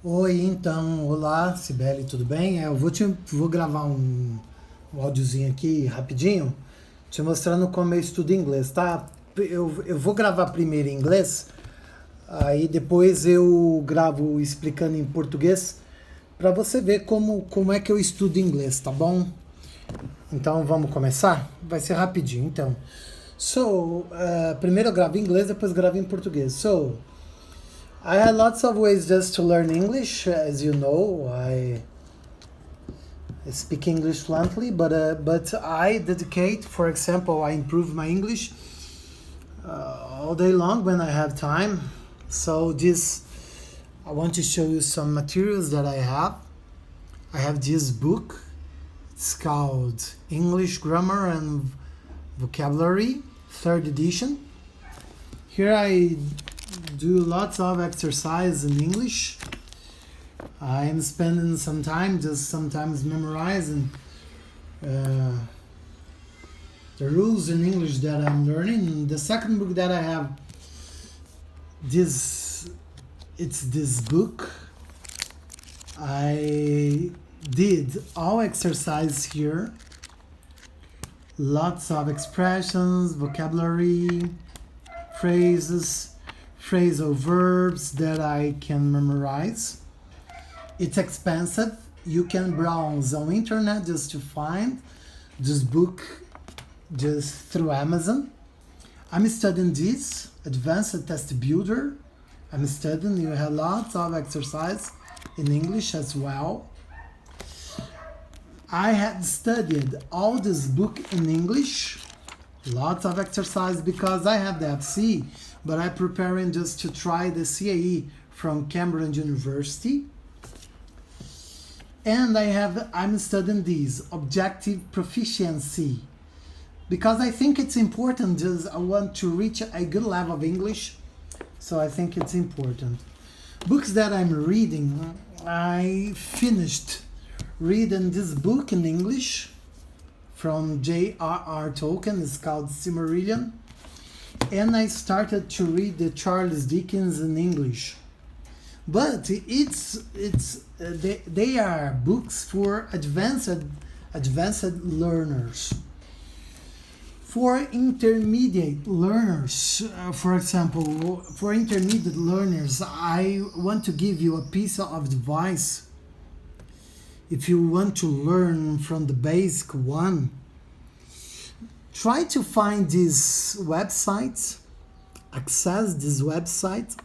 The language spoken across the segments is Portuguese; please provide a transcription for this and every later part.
Oi, então, olá, Cibele, tudo bem? Vou gravar um áudiozinho aqui rapidinho, te mostrando como eu estudo inglês, tá? Eu vou gravar primeiro em inglês, aí depois eu gravo explicando em português, para você ver como é que eu estudo inglês, tá bom? Então vamos começar? Vai ser rapidinho, então. Primeiro eu gravo em inglês, depois gravo em português. I had lots of ways just to learn English. As you know, I speak English fluently, but I dedicate, for example, I improve my English all day long when I have time. I want to show you some materials that I have. I have this book. It's called English Grammar and Vocabulary, third edition. Here I do lots of exercise in English. I'm spending some time just sometimes memorizing the rules in English that I'm learning. The second book that I have, it's this book. I did all exercise here. Lots of expressions, vocabulary, phrases, phrasal verbs that I can memorize. It's expensive. You can browse on internet just to find this book just through Amazon. I'm studying this advanced test builder. I'm studying. You have lots of exercise in English as well. I had studied all this book in English, lots of exercise because I have the FC, but I'm preparing just to try the CAE from Cambridge University. And I'm studying this objective proficiency because I think it's important. I want to reach a good level of English, so I think it's important. Books that I'm reading, I finished reading this book in English from J.R.R. Tolkien. It's called Silmarillion. And I started to read the Charles Dickens in English. But they are books for advanced learners. For intermediate learners, for example, for intermediate learners, I want to give you a piece of advice. If you want to learn from the basic one, try to find this website, access this website,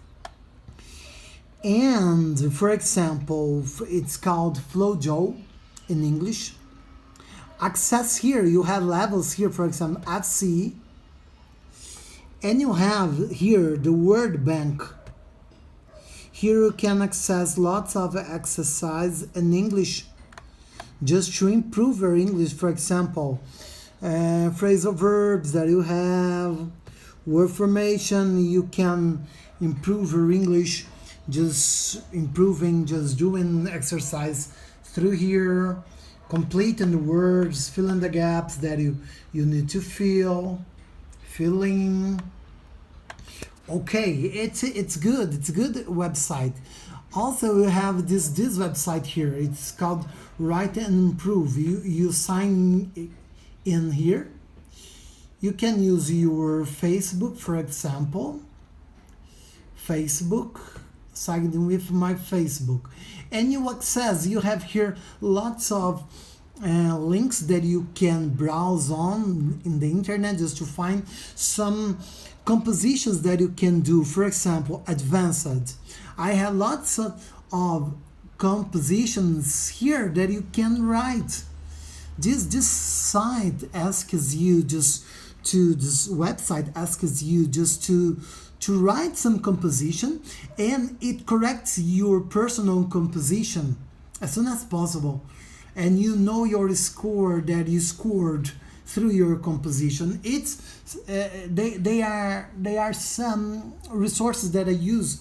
and for example, it's called Flojo in English. Access here, you have levels here, for example, FC, and you have here the word bank. Here you can access lots of exercise in English just to improve your English. For example, phrasal verbs that you have, word formation, you can improve your English just doing exercise through here, completing the words, filling the gaps that you need to fill in. Okay, it's good. It's a good website. Also, we have this website here. It's called Write and Improve. You sign in here. You can use your Facebook, for example. Facebook, sign in with my Facebook. And you have here lots of links that you can browse on in the internet just to find some compositions that you can do. For example, advanced. I have lots of compositions here that you can write. This website asks you just to write some composition, and it corrects your personal composition as soon as possible, and you know your score that you scored through your composition. They are some resources that I use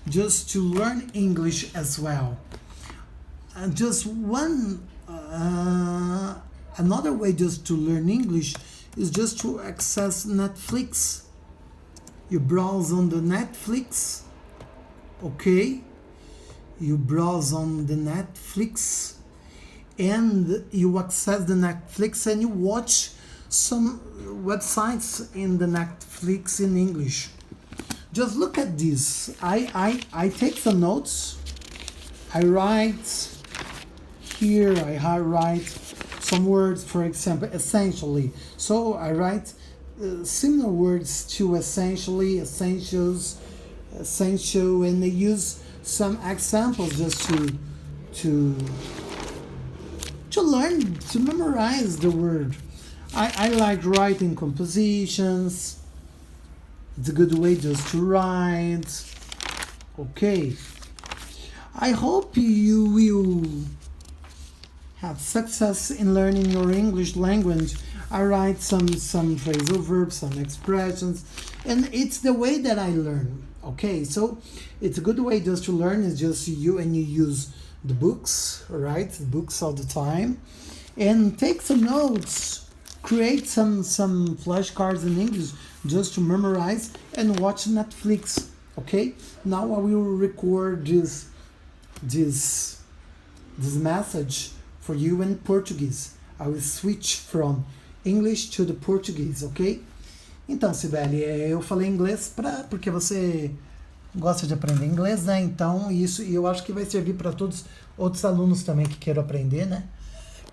just to learn English as well. And just another way just to learn English is just to access Netflix. You browse on the Netflix, okay? you browse on the Netflix and you access the Netflix and you watch some websites in the Netflix in English. Just look at this. I take some notes. I write here, I write some words, for example, essentially. So I write similar words to essentially, essentials, essential, and I use some examples just to learn, to memorize the word. I like writing compositions. It's a good way just to write. Okay. I hope you will have success in learning your English language. I write some phrasal verbs, some expressions, and it's the way that I learn. Okay, so it's a good way just to learn is just you use the books, right? The books all the time, and take some notes, create some flashcards in English just to memorize and watch Netflix. Okay, now I will record this message for you in Portuguese. I will switch from English to the Portuguese, ok? Então, Cibelle, eu falei inglês porque você gosta de aprender inglês, né? Então, isso eu acho que vai servir para todos outros alunos também que queiram aprender, né?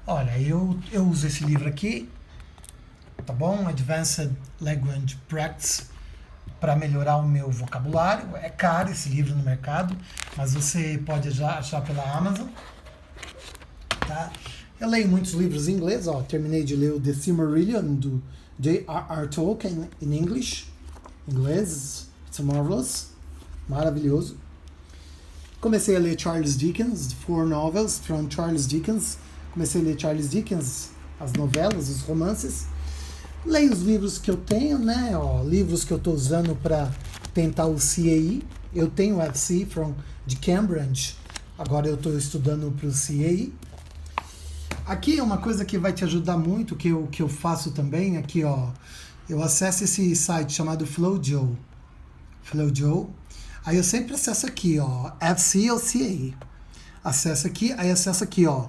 Olha, eu uso esse livro aqui, tá bom? Advanced Language Practice, para melhorar o meu vocabulário. É caro esse livro no mercado, mas você pode já achar pela Amazon, tá? Eu leio muitos livros em inglês, ó, terminei de ler o The Silmarillion do J.R.R. Tolkien em inglês, it's marvelous, maravilhoso. Comecei a ler Charles Dickens, Four Novels from Charles Dickens, comecei a ler Charles Dickens, as novelas, os romances. Leio os livros que eu tenho, né, ó, livros que eu estou usando para tentar o CAE. Eu tenho o FC de Cambridge, agora eu estou estudando para o CAE. Aqui é uma coisa que vai te ajudar muito, que eu faço também, aqui ó, eu acesso esse site chamado Flojo, aí eu sempre acesso aqui ó, FC ou CA, acesso aqui, aí acesso aqui ó,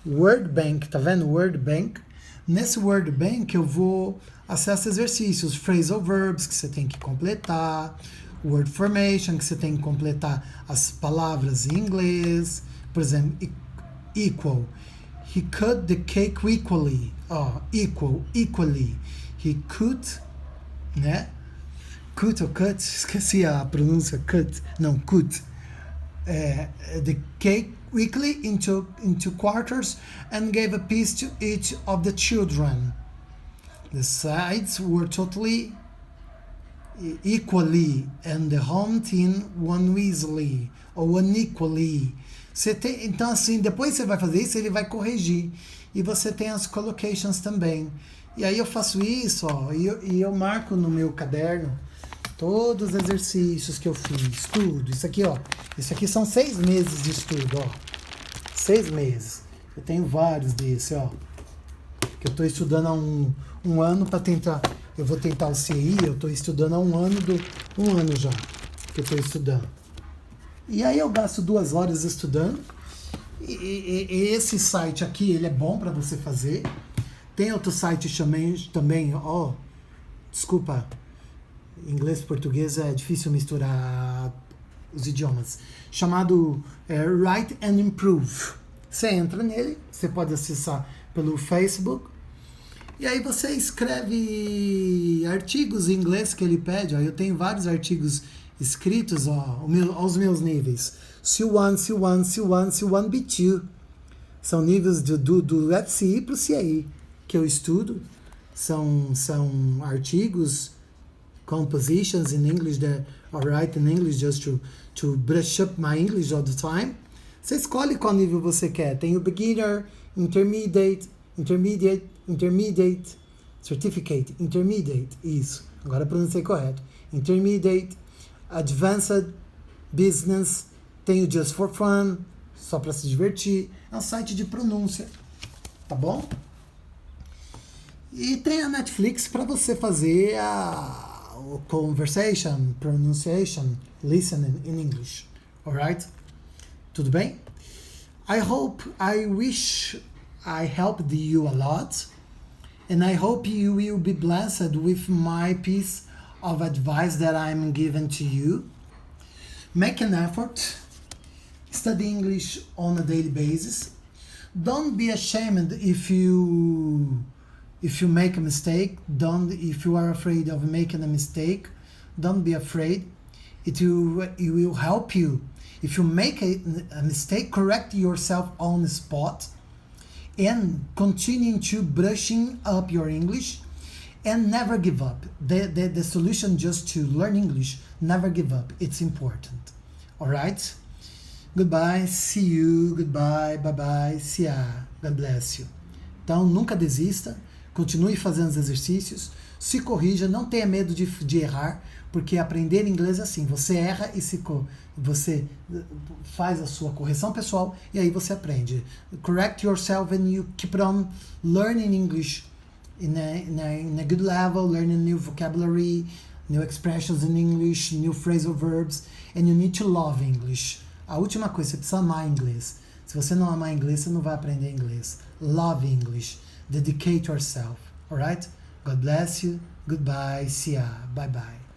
Word Bank, tá vendo? Word Bank, nesse Word Bank eu vou acesso exercícios, phrasal verbs que você tem que completar, word formation que você tem que completar as palavras em inglês, por exemplo, equal. He cut the cake equally. Equally. He cut, né? Cut ou cut? Esqueci a pronúncia. Cut. Não, cut. The cake weekly into quarters and gave a piece to each of the children. The sides were totally equally and the home team won easily ou unequally. Então, assim, depois você vai fazer isso, ele vai corrigir. E você tem as collocations também. E aí eu faço isso, ó, e eu marco no meu caderno todos os exercícios que eu fiz, tudo. Isso aqui, ó, isso aqui são 6 meses de estudo, ó. 6 meses. Eu tenho vários desses, ó. Que eu estou estudando há um ano para tentar. Eu vou tentar o CI, eu estou estudando há um ano já que eu estou estudando. E aí eu gasto 2 horas estudando. E esse site aqui, ele é bom para você fazer. Tem outro site também, ó. Desculpa, inglês e português é difícil misturar os idiomas. Chamado Write and Improve. Você entra nele, você pode acessar pelo Facebook. E aí você escreve artigos em inglês que ele pede. Ó. Eu tenho vários artigos escritos, ó, aos meus níveis. C1, C1, C1, C1, B2. São níveis do FCI para o CAI que eu estudo. São artigos, compositions in English that I write in English just to brush up my English all the time. Você escolhe qual nível você quer. Tem o beginner, intermediate, certificate, intermediate, isso. Agora pronunciei correto. Intermediate, advanced, business, tem o just for fun, só para se divertir. É um site de pronúncia, tá bom? E tem a Netflix para você fazer a conversation, pronunciation, listening in English, alright? Tudo bem? I wish I helped you a lot, and I hope you will be blessed with my piece of advice that I'm giving to you. Make an effort, study English on a daily basis. Don't be ashamed if you make a mistake. If you are afraid of making a mistake, don't be afraid. It will help you. If you make a mistake, correct yourself on the spot and continue to brushing up your English and never give up. The solution just to learn English, never give up. It's important. All right? Goodbye, see you, goodbye, bye-bye, see ya, God bless you. Então, nunca desista, continue fazendo os exercícios, se corrija, não tenha medo de errar, porque aprender inglês é assim, você erra e você faz a sua correção pessoal e aí você aprende. Correct yourself and you keep on learning English in a good level, learning new vocabulary, new expressions in English, new phrasal verbs, and you need to love English. A última coisa, você precisa amar inglês. Se você não amar inglês, você não vai aprender inglês. Love English. Dedicate yourself. Alright? God bless you. Goodbye. See ya. Bye bye.